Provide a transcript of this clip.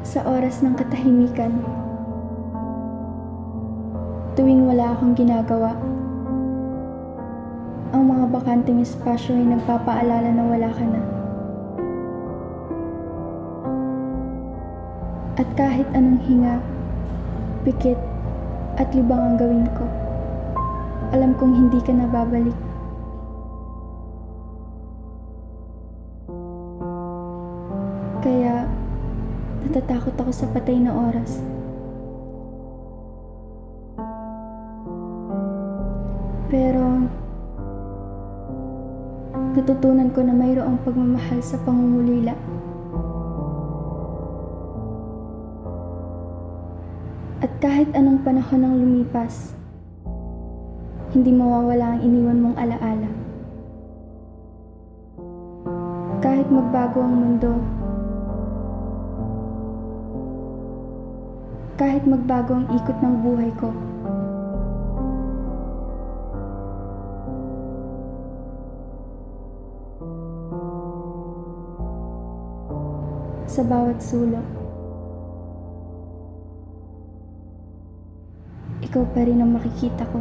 Sa oras ng katahimikan, tuwing wala akong ginagawa, ang mga bakanting espasyo ay nagpapaalala na wala ka na. At kahit anong hinga, pikit, at libang ang gawin ko, alam kong hindi ka na babalik. Kaya, natatakot ako sa patay na oras. Pero, natutunan ko na mayroong pagmamahal sa pangungulila. At kahit anong panahon ang lumipas, hindi mawawala ang iniwan mong alaala. Kahit magbago ang mundo, kahit magbago ang ikot ng buhay ko, sa bawat sulok, ikaw pa rin ang makikita ko.